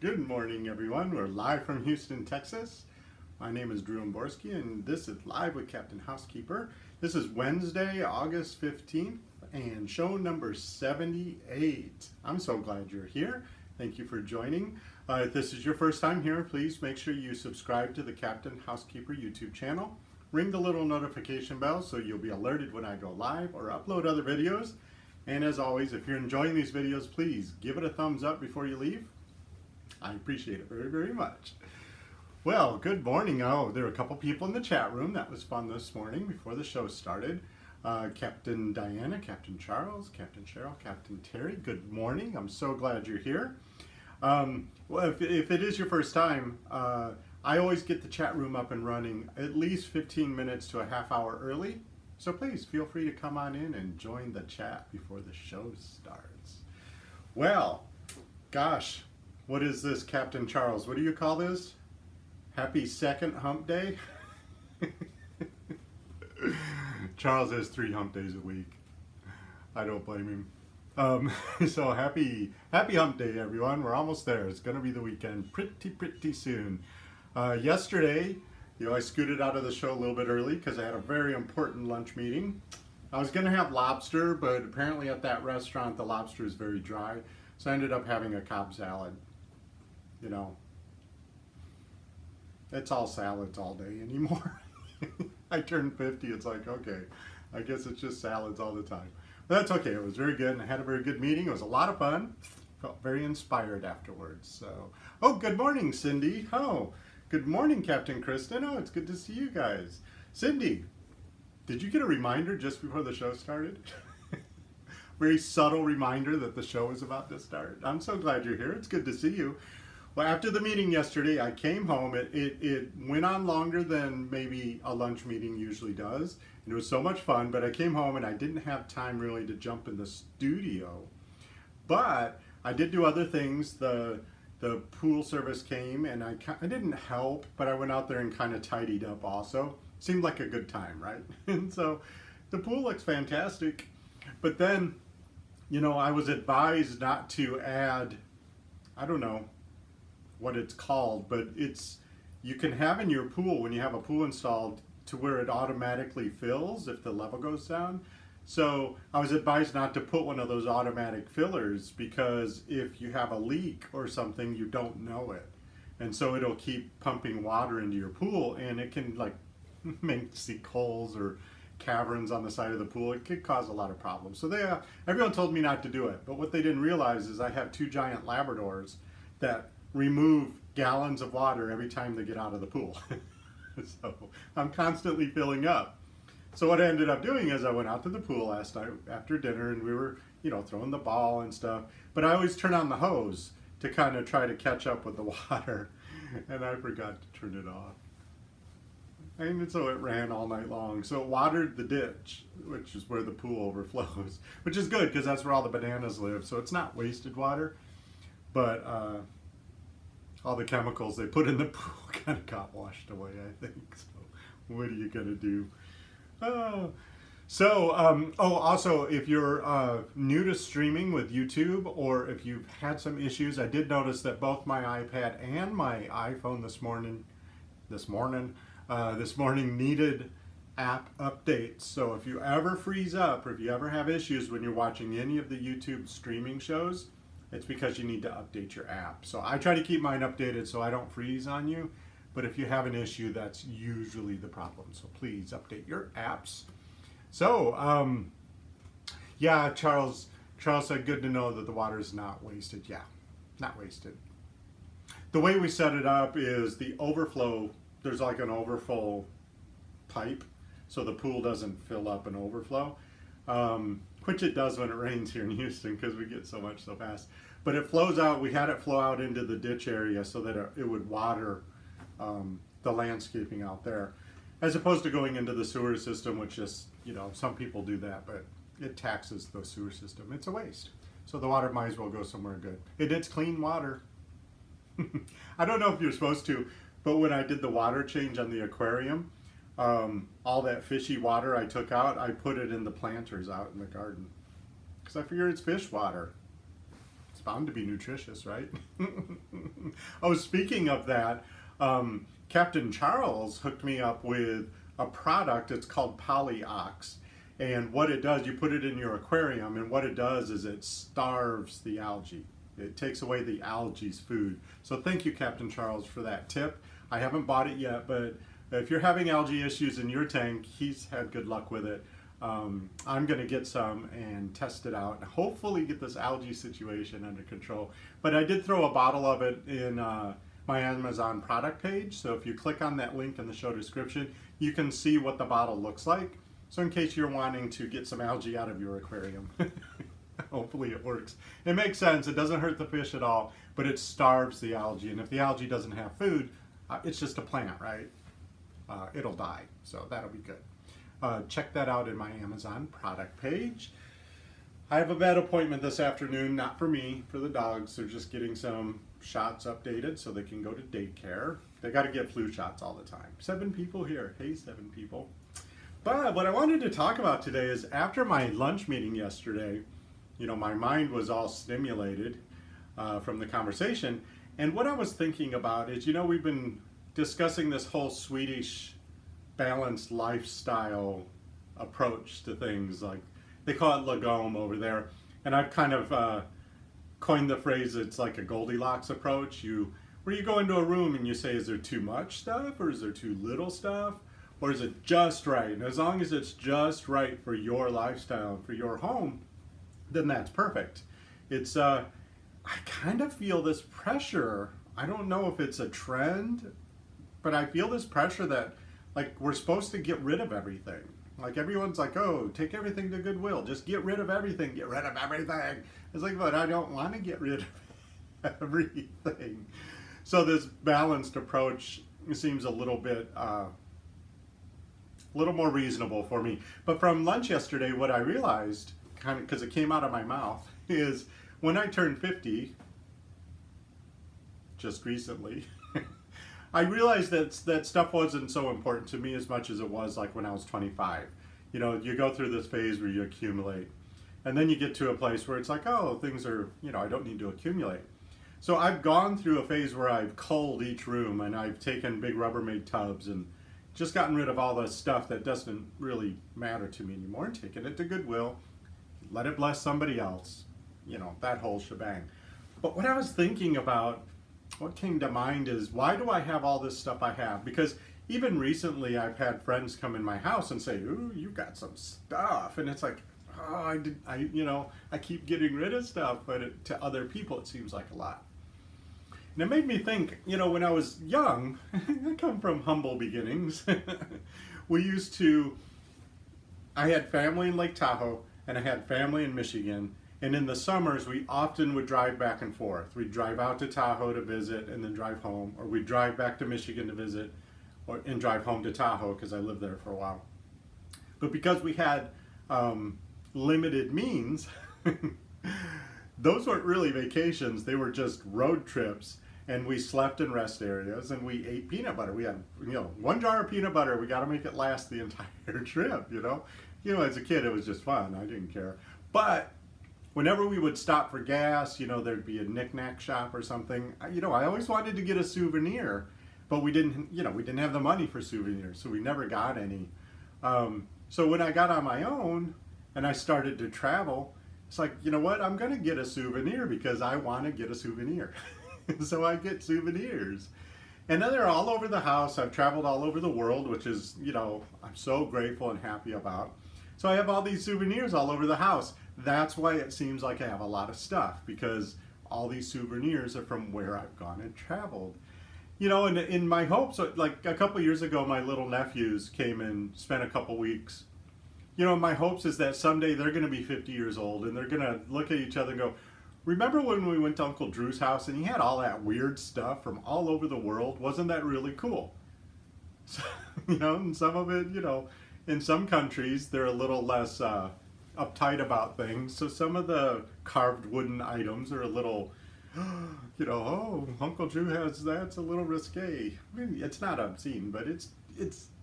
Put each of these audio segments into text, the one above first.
Good morning, everyone. We're live from Houston, Texas. My name is Drew Borski, and this is Live with Captain Housekeeper. This is Wednesday, August 15th, and show number 78. I'm so glad you're here. Thank you for joining. If this is your first time here, please make sure you subscribe to the Captain Housekeeper YouTube channel. Ring the little notification bell so you'll be alerted when I go live or upload other videos. And as always, if you're enjoying these videos, please give it a thumbs up before you leave. I appreciate it very, very much. Well, good morning. Oh, there were a couple people in the chat room. That was fun this morning before the show started. Captain Diana, Captain Charles, Captain Cheryl, Captain Terry, good morning. I'm so glad you're here. Well, if it is your first time, I always get the chat room up and running at least 15 minutes to a half hour early. So please feel free to come on in and join the chat before the show starts. Well, gosh, what is this, Captain Charles? What do you call this? Happy second hump day? Charles has 3 hump days a week. I don't blame him. So happy hump day, everyone. We're almost there. It's going to be the weekend pretty soon. Yesterday, I scooted out of the show a little bit early because I had a very important lunch meeting. I was going to have lobster, but apparently at that restaurant, the lobster is very dry. So I ended up having a Cobb salad. You know, it's all salads all day anymore. I turned 50, it's like, okay, I guess it's just salads all the time. But that's okay, it was very good, and I had a very good meeting. It was a lot of fun. Felt very inspired afterwards. So, oh, good morning, Cindy. Oh, good morning, Captain Kristen. Oh, it's good to see you guys. Cindy, did you get a reminder just before the show started? Very subtle reminder that the show is about to start. I'm so glad you're here. It's good to see you. Well, after the meeting yesterday, I came home. It went on longer than maybe a lunch meeting usually does. And it was so much fun, but I came home and I didn't have time really to jump in the studio. But I did do other things. The pool service came and I didn't help, but I went out there and kind of tidied up also. Seemed like a good time, right? And so the pool looks fantastic. But then, I was advised not to add, I don't know what it's called, but you can have in your pool, when you have a pool installed, to where it automatically fills if the level goes down. So I was advised not to put one of those automatic fillers because if you have a leak or something, you don't know it. And so it'll keep pumping water into your pool, and it can make sinkholes or caverns on the side of the pool. It could cause a lot of problems. So everyone told me not to do it. But what they didn't realize is I have 2 giant Labradors that remove gallons of water every time they get out of the pool. So I'm constantly filling up. So what I ended up doing is I went out to the pool last night after dinner, and we were, throwing the ball and stuff. But I always turn on the hose to kind of try to catch up with the water, and I forgot to turn it off. And so it ran all night long. So it watered the ditch, which is where the pool overflows, which is good because that's where all the bananas live. So it's not wasted water, but all the chemicals they put in the pool kind of got washed away, I think. So what are you gonna do? Also, if you're new to streaming with YouTube, or if you've had some issues, I did notice that both my iPad and my iPhone this morning needed app updates. So if you ever freeze up, or if you ever have issues when you're watching any of the YouTube streaming shows, it's because you need to update your app. So I try to keep mine updated so I don't freeze on you. But if you have an issue, that's usually the problem. So please update your apps. So, yeah, Charles said, good to know that the water is not wasted. Yeah, not wasted. The way we set it up is the overflow, there's like an overflow pipe, so the pool doesn't fill up and overflow. Which it does when it rains here in Houston because we get so much so fast. But it flows out, we had it flow out into the ditch area so that it would water the landscaping out there, as opposed to going into the sewer system, which is, some people do that, but it taxes the sewer system. It's a waste. So the water might as well go somewhere good. It's clean water. I don't know if you're supposed to, but when I did the water change on the aquarium, all that fishy water I took out, I put it in the planters out in the garden. Because I figure it's fish water. It's bound to be nutritious, right? Oh, speaking of that, Captain Charles hooked me up with a product. It's called Polyox. And what it does, you put it in your aquarium, and what it does is it starves the algae. It takes away the algae's food. So thank you, Captain Charles, for that tip. I haven't bought it yet, but if you're having algae issues in your tank, he's had good luck with it. I'm going to get some and test it out and hopefully get this algae situation under control. But I did throw a bottle of it in my Amazon product page. So if you click on that link in the show description, you can see what the bottle looks like. So in case you're wanting to get some algae out of your aquarium, hopefully it works. It makes sense. It doesn't hurt the fish at all, but it starves the algae. And if the algae doesn't have food, it's just a plant, right? It'll die. So that'll be good. Check that out in my Amazon product page. I have a vet appointment this afternoon, not for me, for the dogs. They're just getting some shots updated so they can go to daycare. They got to get flu shots all the time. 7 people here. Hey, 7 people. But what I wanted to talk about today is after my lunch meeting yesterday, you know, my mind was all stimulated from the conversation. And what I was thinking about is, you know, we've been discussing this whole Swedish balanced lifestyle approach to things. Like they call it lagom over there. And I've kind of coined the phrase, it's like a Goldilocks approach. Where you go into a room and you say, is there too much stuff or is there too little stuff? Or is it just right? And as long as it's just right for your lifestyle, for your home, then that's perfect. It's, I kind of feel this pressure. I don't know if it's a trend, but I feel this pressure that like we're supposed to get rid of everything. Like everyone's like, oh, take everything to Goodwill. Just get rid of everything. Get rid of everything. It's like, but I don't want to get rid of everything. So this balanced approach seems a little bit, little more reasonable for me. But from lunch yesterday, what I realized, kind of because it came out of my mouth, is when I turned 50, just recently, I realized that stuff wasn't so important to me as much as it was like when I was 25. You know, you go through this phase where you accumulate, and then you get to a place where it's like, oh, things are, you know, I don't need to accumulate. So I've gone through a phase where I've culled each room, and I've taken big Rubbermaid tubs and just gotten rid of all the stuff that doesn't really matter to me anymore and taken it to Goodwill, let it bless somebody else, you know, that whole shebang. But what I was thinking about, what came to mind is, why do I have all this stuff I have? Because even recently I've had friends come in my house and say, ooh, you got some stuff. And it's like, oh, I keep getting rid of stuff, but to other people it seems like a lot. And it made me think, you know, when I was young, I come from humble beginnings. I had family in Lake Tahoe and I had family in Michigan. And in the summers, we often would drive back and forth. We'd drive out to Tahoe to visit and then drive home, or we'd drive back to Michigan to visit and drive home to Tahoe because I lived there for a while. But because we had limited means, those weren't really vacations. They were just road trips. And we slept in rest areas and we ate peanut butter. We had, you know, 1 jar of peanut butter. We got to make it last the entire trip, you know. You know, as a kid, it was just fun. I didn't care. But whenever we would stop for gas, you know, there'd be a knick-knack shop or something. You know, I always wanted to get a souvenir, but we didn't have the money for souvenirs, so we never got any. So when I got on my own and I started to travel, it's like, you know what? I'm going to get a souvenir because I want to get a souvenir. So I get souvenirs. And then they're all over the house. I've traveled all over the world, which is, you know, I'm so grateful and happy about. So I have all these souvenirs all over the house. That's why it seems like I have a lot of stuff, because all these souvenirs are from where I've gone and traveled. You know, and in my hopes, like a couple years ago, my little nephews came and spent a couple weeks. You know, my hopes is that someday they're going to be 50 years old and they're going to look at each other and go, remember when we went to Uncle Drew's house and he had all that weird stuff from all over the world? Wasn't that really cool? So, you know, and some of it, you know, in some countries, they're a little less uptight about things. So some of the carved wooden items are a little, you know, oh, Uncle Drew has that's a little risque. I mean, it's not obscene, but it's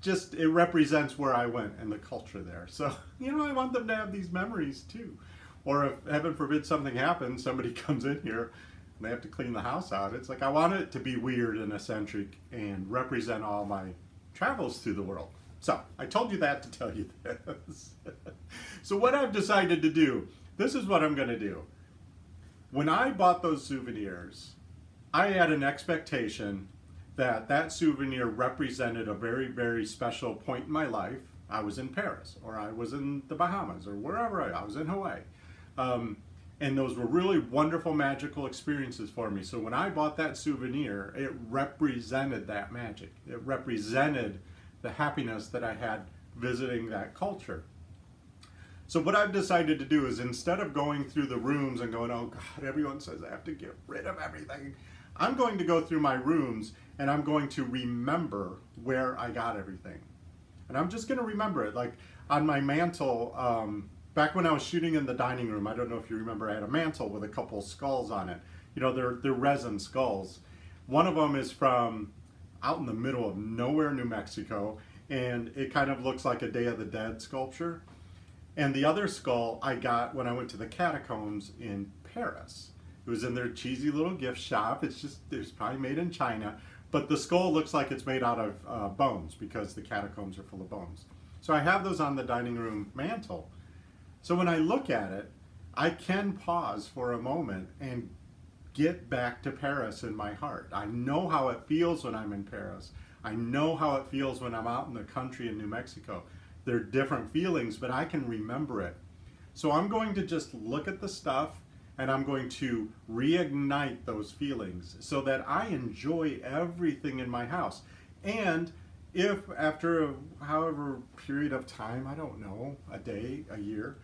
just, it represents where I went and the culture there. So, you know, I want them to have these memories too. Or if, heaven forbid, something happens, somebody comes in here and they have to clean the house out. It's like I want it to be weird and eccentric and represent all my travels through the world. So I told you that to tell you this. So what I've decided to do, this is what I'm going to do. When I bought those souvenirs, I had an expectation that that souvenir represented a very, very special point in my life. I was in Paris, or I was in the Bahamas, or wherever I was in Hawaii. And those were really wonderful, magical experiences for me. So when I bought that souvenir, it represented that magic. It represented the happiness that I had visiting that culture. So what I've decided to do is, instead of going through the rooms and going, oh God, everyone says I have to get rid of everything, I'm going to go through my rooms and I'm going to remember where I got everything. And I'm just going to remember it. Like on my mantle, back when I was shooting in the dining room, I don't know if you remember, I had a mantle with a couple skulls on it. You know, they're resin skulls. One of them is from out in the middle of nowhere, New Mexico, and it kind of looks like a Day of the Dead sculpture. And the other skull I got when I went to the catacombs in Paris. It was in their cheesy little gift shop. It's probably made in China, but the skull looks like it's made out of bones because the catacombs are full of bones. So I have those on the dining room mantle. So when I look at it, I can pause for a moment and get back to Paris in my heart. I know how it feels when I'm in Paris. I know how it feels when I'm out in the country in New Mexico. They're different feelings, but I can remember it. So I'm going to just look at the stuff and I'm going to reignite those feelings so that I enjoy everything in my house. And if after however period of time, I don't know, a day, a year,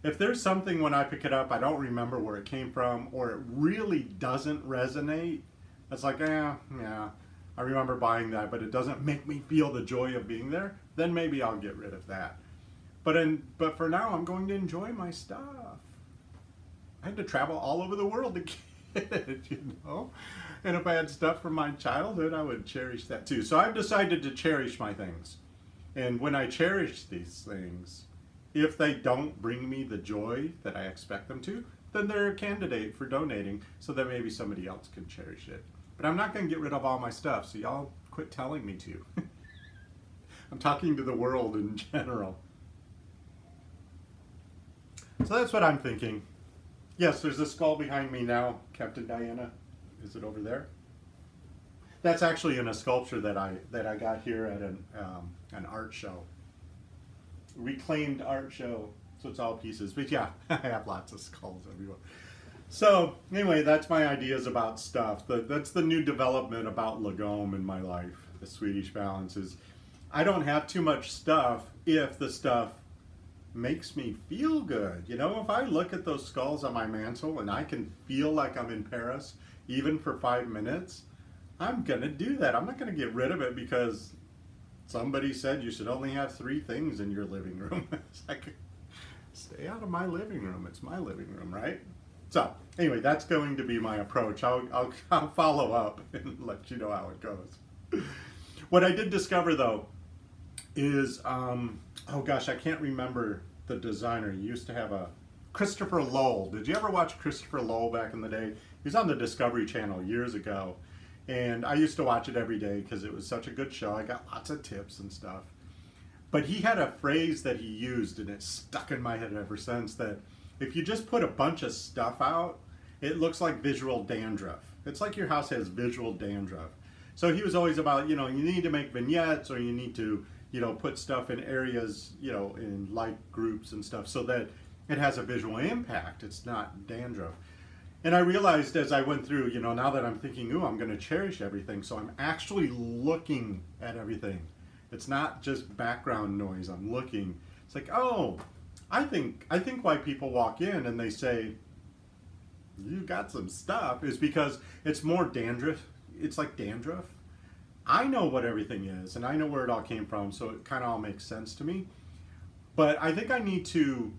if there's something when I pick it up, I don't remember where it came from, or it really doesn't resonate, it's like, yeah, I remember buying that, but it doesn't make me feel the joy of being there, then maybe I'll get rid of that. But for now, I'm going to enjoy my stuff. I had to travel all over the world to get it, you know? And if I had stuff from my childhood, I would cherish that too. So I've decided to cherish my things. And when I cherish these things, if they don't bring me the joy that I expect them to, then they're a candidate for donating so that maybe somebody else can cherish it. But I'm not going to get rid of all my stuff, so y'all quit telling me to. I'm talking to the world in general. So that's what I'm thinking. Yes, there's a skull behind me now, Captain Diana. Is it over there? That's actually in a sculpture that I got here at an art show. Reclaimed art show, so it's all pieces. But yeah, I have lots of skulls everywhere. So anyway, that's my ideas about stuff. That's the new development about Lagom in my life. The Swedish balance is, I don't have too much stuff if the stuff makes me feel good. You know, if I look at those skulls on my mantle and I can feel like I'm in Paris, even for 5 minutes, I'm gonna do that. I'm not gonna get rid of it because somebody said you should only have 3 things in your living room. It's like, stay out of my living room. It's my living room, right? So anyway, that's going to be my approach. I'll follow up and let you know how it goes. What I did discover though is, oh gosh, I can't remember the designer. He used to have a Christopher Lowell. Did you ever watch Christopher Lowell back in the day? He was on the Discovery Channel years ago. And I used to watch it every day because it was such a good show. I got lots of tips and stuff. But he had a phrase that he used, and it's stuck in my head ever since, that if you just put a bunch of stuff out, it looks like visual dandruff. It's like your house has visual dandruff. So he was always about, you know, you need to make vignettes, or you need to, you know, put stuff in areas, you know, in like groups and stuff so that it has a visual impact. It's not dandruff. And I realized as I went through, you know, now that I'm thinking, ooh, I'm going to cherish everything, so I'm actually looking at everything. It's not just background noise. I'm looking. It's like, oh, I think why people walk in and they say, you got some stuff, is because it's more dandruff. It's like dandruff. I know what everything is, and I know where it all came from, so it kind of all makes sense to me. But I think I need to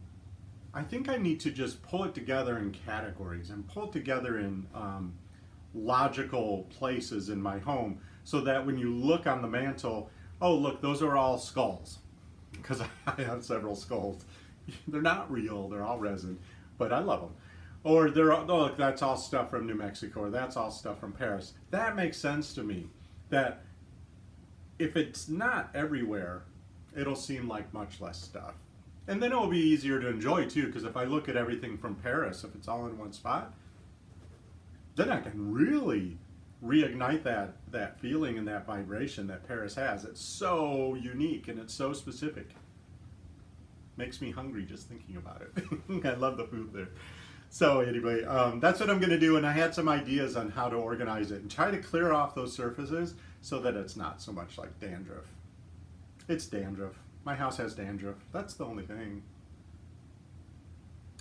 just pull it together in categories and pull it together in logical places in my home so that when you look on the mantle, oh, look, those are all skulls, because I have several skulls. They're not real, they're all resin. but I love them. Or they're oh, look, that's all stuff from New Mexico, or that's all stuff from Paris. That makes sense to me. That if it's not everywhere, it'll seem like much less stuff. And then it'll be easier to enjoy too, because if I look at everything from Paris, if it's all in one spot, then I can really reignite that feeling and that vibration that Paris has. It's so unique and it's so specific. Makes me hungry just thinking about it. I love the food there. So anyway, that's what I'm going to do, and I had some ideas on how to organize it and try to clear off those surfaces so that it's not so much like dandruff. It's dandruff. My house has dandruff. That's the only thing.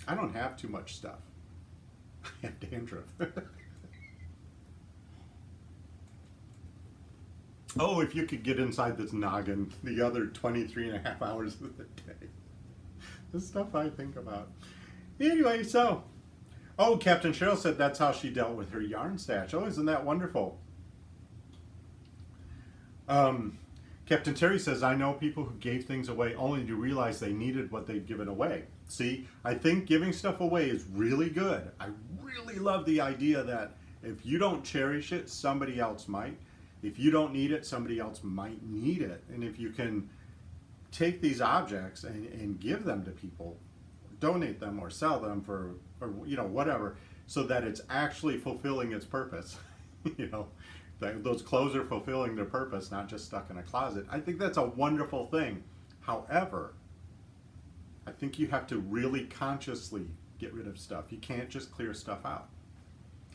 I don't have too much stuff. I have dandruff. Oh, if you could get inside this noggin the other 23 and a half hours of the day. The stuff I think about. Anyway, so, oh, Captain Cheryl said that's how she dealt with her yarn stash. Oh, isn't that wonderful? Captain Terry says, I know people who gave things away only to realize they needed what they'd given away. See, I think giving stuff away is really good. I really love the idea that if you don't cherish it, somebody else might. If you don't need it, somebody else might need it. And if you can take these objects and give them to people, donate them or sell them for, or you know, whatever, so that it's actually fulfilling its purpose. You know, those clothes are fulfilling their purpose, not just stuck in a closet. I think that's a wonderful thing. However, I think you have to really consciously get rid of stuff. You can't just clear stuff out.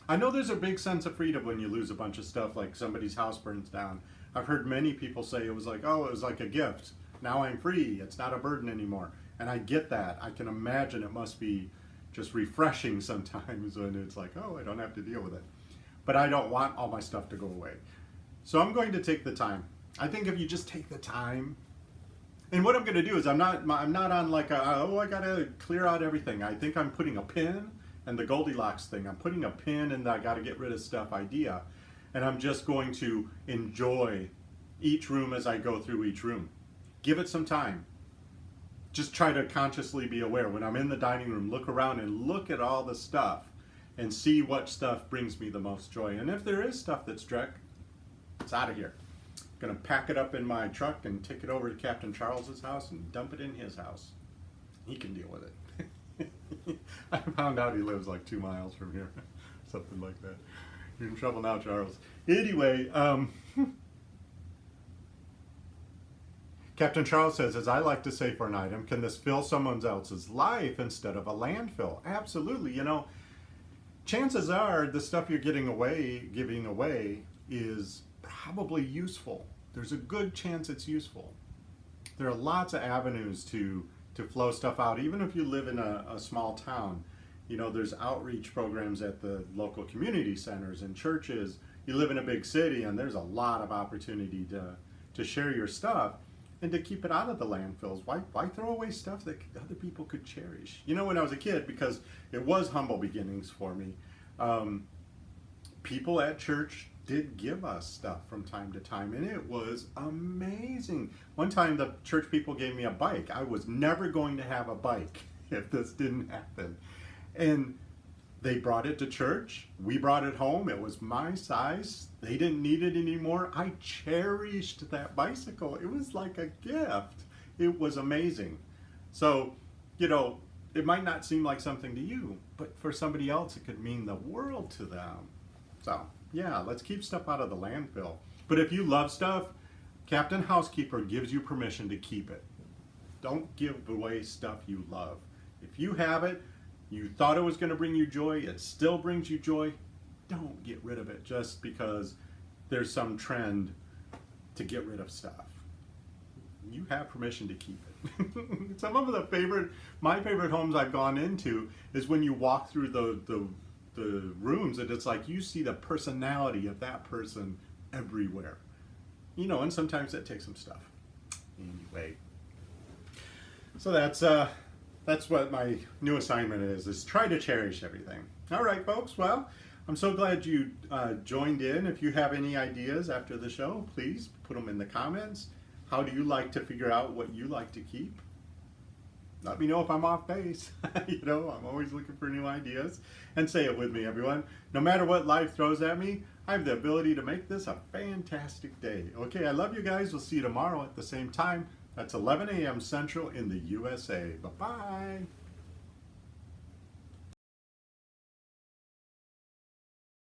I know there's a big sense of freedom when you lose a bunch of stuff, like somebody's house burns down. I've heard many people say it was like, oh, it was like a gift. Now I'm free. It's not a burden anymore. And I get that. I can imagine it must be just refreshing sometimes when it's like, oh, I don't have to deal with it. But I don't want all my stuff to go away. So I'm going to take the time. I think if you just take the time, and what I'm going to do is I'm not on like oh, I got to clear out everything. I think I'm putting a pin and the Goldilocks thing. I'm putting a pin in the I got to get rid of stuff idea. And I'm just going to enjoy each room as I go through each room. Give it some time. Just try to consciously be aware. When I'm in the dining room, look around and look at all the stuff and see what stuff brings me the most joy. And if there is stuff that's dreck, it's out of here. I'm gonna pack it up in my truck and take it over to Captain Charles's house and dump it in his house. He can deal with it. I found out he lives like 2 miles from here. Something like that. You're in trouble now, Charles. Anyway, Captain Charles says, as I like to say for an item, can this fill someone else's life instead of a landfill? Absolutely. You know, chances are the stuff you're giving away is probably useful. There's a good chance it's useful. There are lots of avenues to flow stuff out. Even if you live in a small town, you know, there's outreach programs at the local community centers and churches. You live in a big city and there's a lot of opportunity to share your stuff and to keep it out of the landfills. Why throw away stuff that other people could cherish? You know, when I was a kid, because it was humble beginnings for me, people at church did give us stuff from time to time, and it was amazing. One time the church people gave me a bike. I was never going to have a bike if this didn't happen. And they brought it to church. We brought it home. It was my size. They didn't need it anymore. I cherished that bicycle. It was like a gift. It was amazing. So, you know, it might not seem like something to you, but for somebody else, it could mean the world to them. So, yeah, let's keep stuff out of the landfill. But if you love stuff, Captain Housekeeper gives you permission to keep it. Don't give away stuff you love. If you have it, you thought it was going to bring you joy, it still brings you joy, don't get rid of it just because there's some trend to get rid of stuff. You have permission to keep it. Some of my favorite homes I've gone into is when you walk through the rooms and it's like you see the personality of that person everywhere. You know, and sometimes that takes some stuff. Anyway, so that's what my new assignment is try to cherish everything. All right, folks, well, I'm so glad you joined in. If you have any ideas after the show, please put them in the comments. How do you like to figure out what you like to keep? let me know if I'm off base. You know, I'm always looking for new ideas. And say it with me, everyone. No matter what life throws at me, I have the ability to make this a fantastic day. Okay, I love you guys. We'll see you tomorrow at the same time. That's 11 a.m. Central in the USA. Bye-bye.